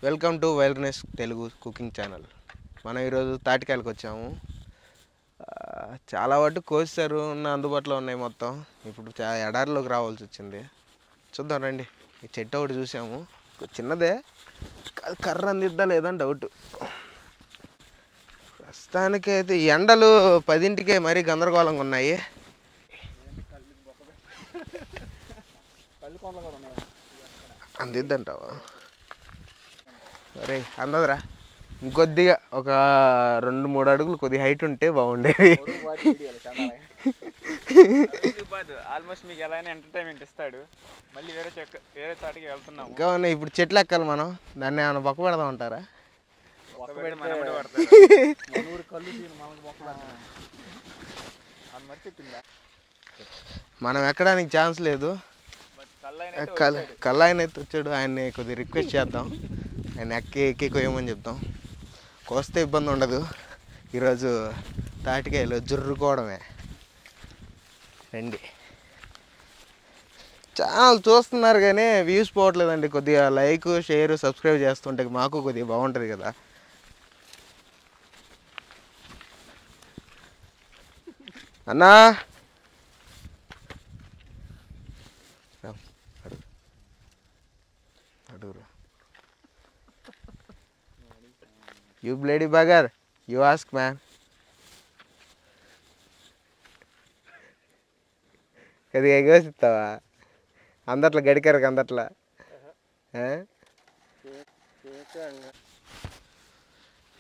Welcome to wildness Telugu cooking channel. మనం ఈరోజు తాటికాయలకు వచ్చాము. చాలా వాటి కోసారు, ఉన్న అందుబాటులో ఉన్నాయి మొత్తం. ఇప్పుడు ఎడారిలోకి రావాల్సి వచ్చింది. చూద్దాం రండి. ఈ చెట్టు ఒకటి చూసాము, చిన్నదే, కర్ర అందిద్దా లేదని డౌట్. ప్రస్తుతానికి అయితే ఎండలు 10ంటికే మరీ గందరగోళంగా ఉన్నాయి. అందిద్దంటావా? అరే అందదురా, ఇంకొద్దిగా ఒక 2-3 అడుగులు కొద్దిగా హైట్ ఉంటే బాగుండేది. ఆల్మోస్ట్ మీకు ఎలా ఎంటర్టైన్మెంట్ ఇస్తాడు. మళ్ళీ వేరే చాటికి వెళ్తున్నాం. ఇంకా ఉన్నాయి ఇప్పుడు చెట్లు ఎక్కాలి మనం. దాన్ని ఏమైనా బొక్క పెడదాం అంటారా? మనం ఎక్కడానికి ఛాన్స్ లేదు. కళ్ళాయన అయితే వచ్చాడు, ఆయన్ని కొద్దిగా రిక్వెస్ట్ చేద్దాం. ఆయన ఎక్కి కొయ్యమని చెప్తాం. కోస్తే ఇబ్బంది ఉండదు. ఈరోజు తాటికాయలు జుర్రుకోవడమే. రండి. ఛానల్ చూస్తున్నారు కానీ వ్యూస్ పోవట్లేదండి. కొద్దిగా లైక్, షేర్, సబ్స్క్రైబ్ చేస్తుంటే మాకు కొద్దిగా బాగుంటుంది కదా. అన్నా అడుగురు. You bloody bugger, you ask man. కొద్దిగా ఎగోసిస్తావా? అందట్లా గడికారు అందట్లా.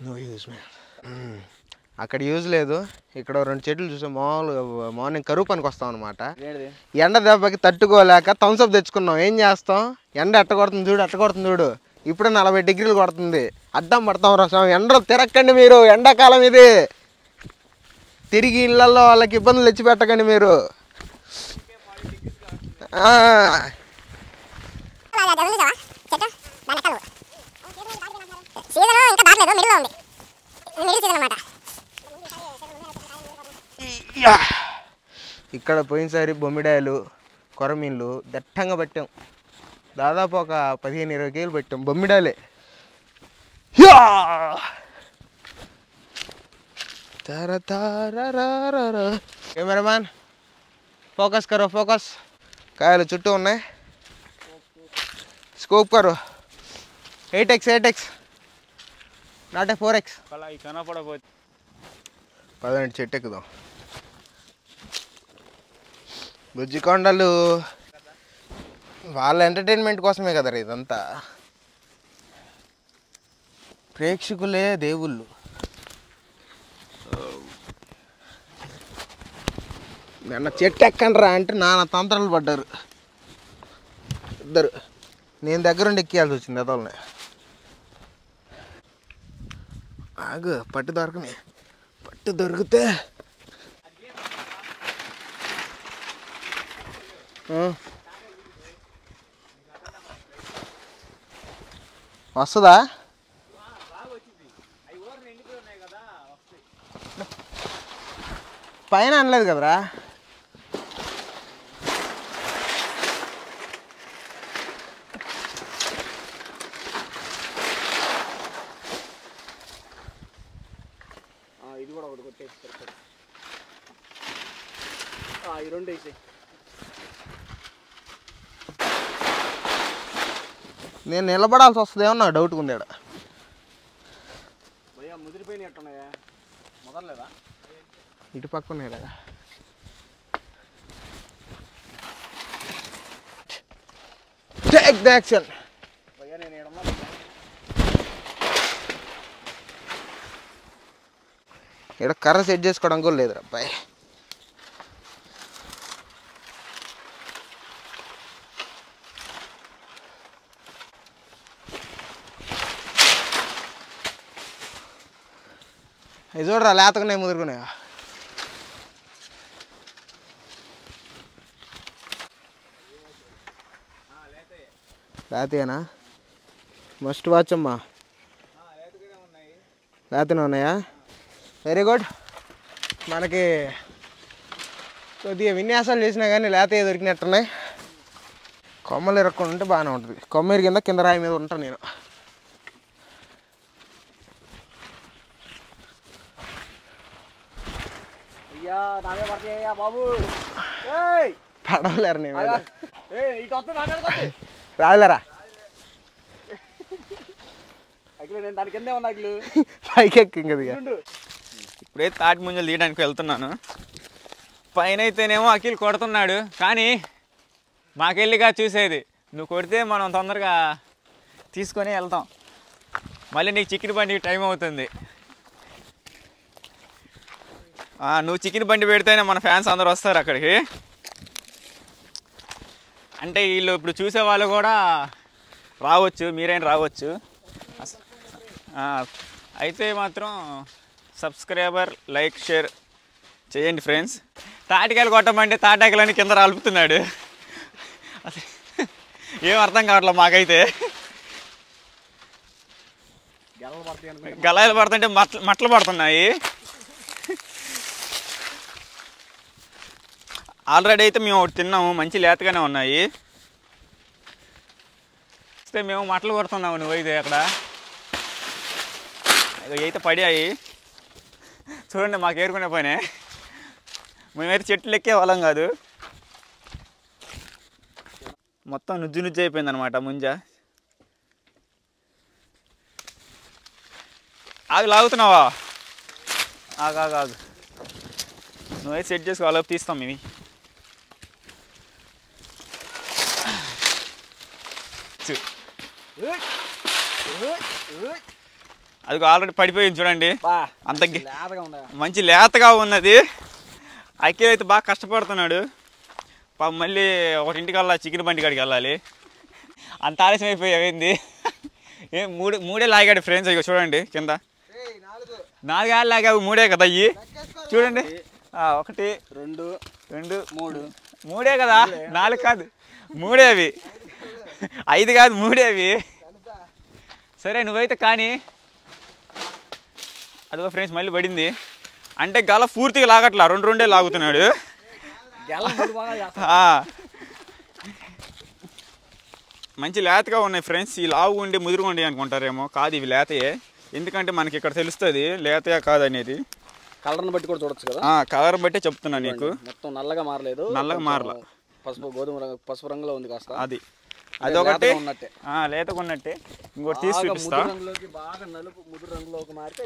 No use man. అక్కడ యూజ్ లేదు. ఇక్కడ 2 చెట్లు చూసాం. మార్నింగ్ కరువు పనికి వస్తాం అనమాట. ఎండ దెబ్బకి తట్టుకోలేక థమ్స్అప్ తెచ్చుకున్నాం. ఏం చేస్తాం? ఎండ ఎట్ట కొడుతుంది చూడు. ఇప్పుడు 40 డిగ్రీలు కొడుతుంది. అడ్డం పడతాం రసం. ఎండలు తిరక్కండి మీరు. ఎండాకాలం ఇది. తిరిగి ఇళ్ళల్లో వాళ్ళకి ఇబ్బందులు తెచ్చిపెట్టకండి మీరు. ఇక్కడ పోయినసారి బొమ్మిడాయలు, కొరమీన్లు దట్టంగా పట్టాం. దాదాపు ఒక 15-20 కేజీలు పట్టాం బొమ్మిడాయలే. కెమెరామ్యాన్ ఫోకస్ కరో, ఫోకస్. కాయలు చుట్టూ ఉన్నాయి. స్కోప్ కరో. 8x not 4x. పదండి చెట్టు ఎక్కుదాం. బుజ్జికొండలు వాళ్ళ ఎంటర్టైన్మెంట్ కోసమే కదరా ఇదంతా. ప్రేక్షకులే దేవుళ్ళు. నిన్న చెట్టు ఎక్కండ్రా అంటే నాన్న తంత్రాలు పడ్డారు ఇద్దరు. నేను దగ్గరుండి ఎక్కియాల్సి వచ్చింది ఎదల్ని. ఆగు, పట్టు దొరకని. పట్టు దొరికితే వస్తుందా? పైన అనలేదు కదరా. ఇది కూడా ఒకటి కొట్టేసి ఈ 2 వేసి. నేను నిలబడాల్సి వస్తుందేమో నాకు డౌట్గా ఉంది. భయ్యా ముదిరిపోయినాయి ఎట్టున్నాయా? మొదలలేదా? ఇటు పక్క ఉన్నాయి కదా. Take the action. భయ్యా నేను ఎడమ ఇక్కడ కర్ర సెట్ చేసుకోవడం కూడా లేదురా అబ్బాయి. ఇది చూడరా, లేతకున్నాయి, ముదురుకున్నాయా. లేతేనా? మస్ట్ వాచ్ అమ్మా. లేతనే ఉన్నాయా? Very good. మనకి కొద్దిగా విన్యాసాలు చేసినా కానీ లేత దొరికినట్టున్నాయి. కొమ్మలు ఇరక్కుండా ఉంటే బాగానే ఉంటుంది. కొమ్మ ఇరిగిందా కింద రాయి మీద ఉంటాను నేను. అయ్యా నావే పడతాయ్యా బాబు. పడవలేరు నేను ఇటు వస్తుంది రాదులేరా అఖిలు, నేను దాని కిందే ఉన్నా అఖిలు. పైకి ఎక్కి ఇంక దిగా. ఇప్పుడే తాటి ముంజలు తీయడానికి వెళ్తున్నాను. పైన అయితేనేమో అఖిల్ కొడుతున్నాడు, కానీ మాకెళ్ళిగా చూసేది నువ్వు కొడితే మనం తొందరగా తీసుకొని వెళ్తాం, మళ్ళీ నీకు చికెన్ బండికి టైం అవుతుంది. నువ్వు చికెన్ బండి పెడితేనే మన ఫ్యాన్స్ అందరు వస్తారు అక్కడికి. అంటే వీళ్ళు ఇప్పుడు చూసే వాళ్ళు కూడా రావచ్చు, మీరైనా రావచ్చు. అయితే మాత్రం సబ్స్క్రైబర్ లైక్ షేర్ చేయండి ఫ్రెండ్స్. తాటికాయలు కొట్టమంటే తాటాకులని కింద రాలుపుతున్నాడు, ఏం అర్థం కావట్లేదు మాకైతే. గలాయిలు పడుతుంటే మట్టలు పడుతున్నాయి. ఆల్రెడీ అయితే మేము ఒకటి తిన్నాము, మంచి లేతగానే ఉన్నాయి. మేము మట్టలు కొడుతున్నాము, నువ్వైతే అక్కడ అయితే పడాయి చూడండి. మాకు ఏరుకునే పనే, మేమైతే చెట్లు ఎక్కే వాళ్ళం కాదు. మొత్తం నుజ్జు నుజ్జు అయిపోయింది అనమాట ముంజ. ఆగు, లాగుతున్నావా? ఆగు ఆగు ఆగు, నువ్వైతే సెట్ చేసుకో, అలా తీస్తాం ఇవి. అది ఆల్రెడీ పడిపోయింది చూడండి, అంత మంచి లేతగా ఉన్నది. అఖిల్ అయితే బాగా కష్టపడుతున్నాడు మళ్ళీ ఒకటింటికల్లా చికెన్ బండి కాడికి వెళ్ళాలి. అంత ఆలస్యం అయిపోయింది. మూడే లాగాడు ఫ్రెండ్స్. ఇక చూడండి కింద 4 ఏళ్ళు లాగావు, 3 కదా అయ్యి చూడండి. 1 2 3 3 కదా, 4 కాదు 3 అవి, 5 కాదు 3 అవి. సరే నువ్వైతే కానీ. అదిగో ఫ్రెండ్స్ మళ్ళీ పడింది. అంటే గల పూర్తిగా లాగట్లా, 2 లాగుతున్నాడు. మంచి లేతగా ఉన్నాయి ఫ్రెండ్స్. ఈ లావు ఉండి ముదురుగా ఉండి అనుకుంటారేమో, కాదు ఇవి లేతయే. ఎందుకంటే మనకి ఇక్కడ తెలుస్తుంది లేతయా కాదనేది. కలర్ని బట్టి కూడా చూడొచ్చు కదా. కలర్ బట్టే చెప్తున్నా నీకు. మొత్తం నల్లగా మారలేదు, నల్లగా మారలా, పసుపు గోధుమ రంగు పసుపు రంగులో ఉంది కాస్త. అదొకటి లేతగా ఉన్నట్టే. ఇంకోటి తీసి చూపిస్తా. బాగా నలుపు ముదురు రంగులోకి మారితే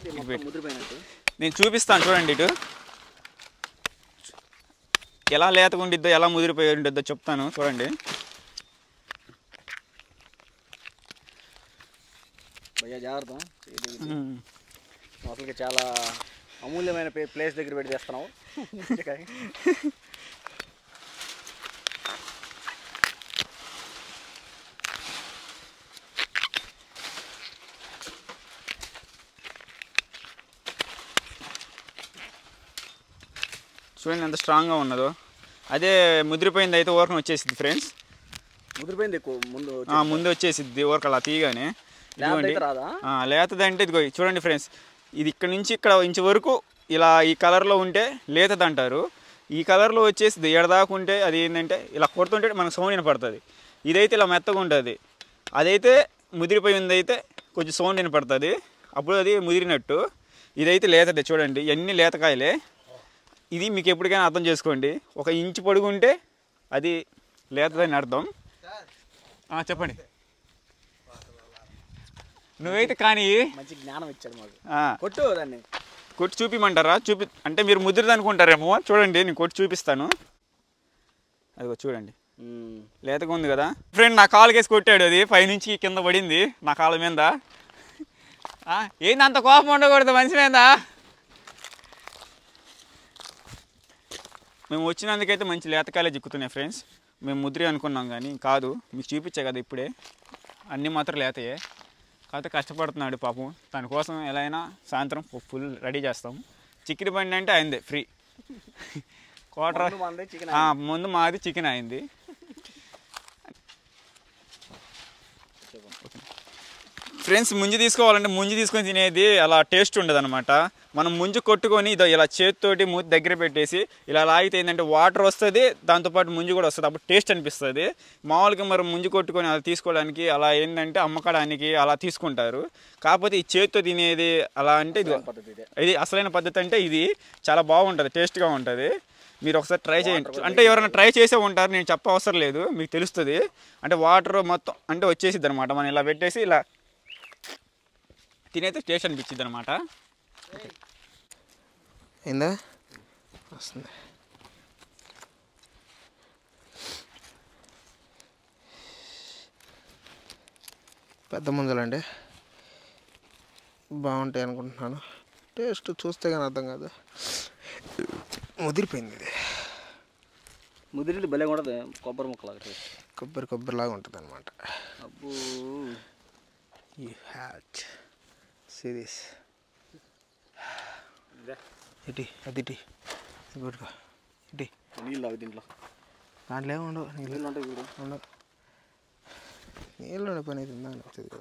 ముదిరిపోయినట్టు నేను చూపిస్తాను చూడండి. ఇటు ఎలా లేతగా ఉండిద్దో ఎలా ముదిరిపోయి ఉండిద్దో చెప్తాను చూడండి. భయ్యా జాగ్రత్త, అసలుకి చాలా అమూల్యమైన ప్లేస్ దగ్గర పెట్టి చేస్తున్నావు. చూడండి ఎంత స్ట్రాంగ్గా ఉన్నదో. అదే ముదిరిపోయింది అయితే ఊరకం వచ్చేసిద్ది ఫ్రెండ్స్. ముదిరిపోయింది ముందు వచ్చేసిద్ది ఊరక అలా తీయగానే. ఇదిగోండి లేతదంటే ఇదిగో చూడండి ఫ్రెండ్స్, ఇది ఇక్కడ నుంచి ఇక్కడ ఇంచు వరకు ఇలా ఈ కలర్లో ఉంటే లేతది అంటారు. ఈ కలర్లో వచ్చేసి ఎడదాకా ఉంటే అది ఏంటంటే ఇలా కొడుతుంటే మనకు సౌండ్ వినపడుతుంది. ఇదైతే ఇలా మెత్తగా ఉంటుంది. అదైతే ముదిరిపోయింది అయితే కొంచెం సౌండ్ వినపడుతుంది, అప్పుడు అది ముదిరినట్టు. ఇదైతే లేతదే చూడండి, ఇవన్నీ లేతకాయలే. ఇది మీకు ఎప్పటికైనా అర్థం చేసుకోండి. 1 ఇంచు పొడుగుంటే అది లేతదని అర్థం. చెప్పండి. నువ్వైతే కానీ మంచి జ్ఞానం ఇచ్చాడు మాకు. కొట్టు దాన్ని, కొట్టి చూపిమంటారా? అంటే మీరు ముదిరిది అనుకుంటారేమో. చూడండి నేను కొట్టి చూపిస్తాను. అదిగో చూడండి లేతగా ఉంది కదా ఫ్రెండ్. నా కాలు కేసి కొట్టాడు, అది పైనుంచి కింద పడింది నా కాళ్ళ మీద. ఏంది అంత కోపం ఉండకూడదు మనిషి మీద. మేము వచ్చినందుకైతే మంచి లేతకాయలే చిక్కుతున్నాయి ఫ్రెండ్స్. మేము ముద్రి అనుకున్నాం కానీ కాదు, మీకు చూపించే కదా ఇప్పుడే. అన్నీ మాత్రం లేతయే. కాకపోతే కష్టపడుతున్నాడు పాపం. తన కోసం ఎలా అయినా సాయంత్రం ఫుల్ రెడీ చేస్తాం. చికెన్ బండి అంటే అయింది ఫ్రీ. ముందు మాది చికెన్ అయింది. ఫ్రెండ్స్ ముంజు తీసుకోవాలంటే ముంజు తీసుకొని తినేది అలా టేస్ట్ ఉండదు అనమాట. మనం ముంజు కొట్టుకొని ఇదో ఇలా చేతితోటి మూతి దగ్గర పెట్టేసి ఇలా లాగితే ఏంటంటే వాటర్ వస్తుంది, దాంతోపాటు ముంజు కూడా వస్తుంది, అప్పుడు టేస్ట్ అనిపిస్తుంది. మామూలుగా మరి ముంజు కొట్టుకొని అలా తీసుకోవడానికి అలా ఏంటంటే అమ్మకడానికి అలా తీసుకుంటారు. కాకపోతే ఈ చేతితో తినేది అలా అంటే ఇది అసలైన పద్ధతి. అంటే ఇది చాలా బాగుంటుంది, టేస్ట్గా ఉంటుంది. మీరు ఒకసారి ట్రై చేయండి. అంటే ఎవరైనా ట్రై చేసే ఉంటారు, నేను చెప్ప అవసరం లేదు, మీకు తెలుస్తుంది. అంటే వాటర్ మొత్తం అంటే వచ్చేసిద్ది అనమాట. మనం ఇలా పెట్టేసి ఇలా తినైతే టేస్ట్ అనిపించింది అనమాట. ఏందా వస్తుంది. పెద్ద ముంజలండి బాగుంటాయి అనుకుంటున్నాను. టేస్ట్ చూస్తే కానీ అర్థం కాదు, ముదిరిపోయింది. ఇది ముదిరి భలే ఉండదు, కొబ్బరి ముక్కలాగా కొబ్బరిలాగా ఉంటుంది అనమాట. అబ్బో యూ హ్యావ్ సిరీస్ ఇటీ అది ఇటీ గుడ్గా ఇటీ నీళ్ళు అవి దీంట్లో దాంట్లో ఏమి ఉండవు, నీళ్ళు ఉంటాయి. ఉండవు. నీళ్ళు ఉండే పని అయితే వచ్చేది కదా.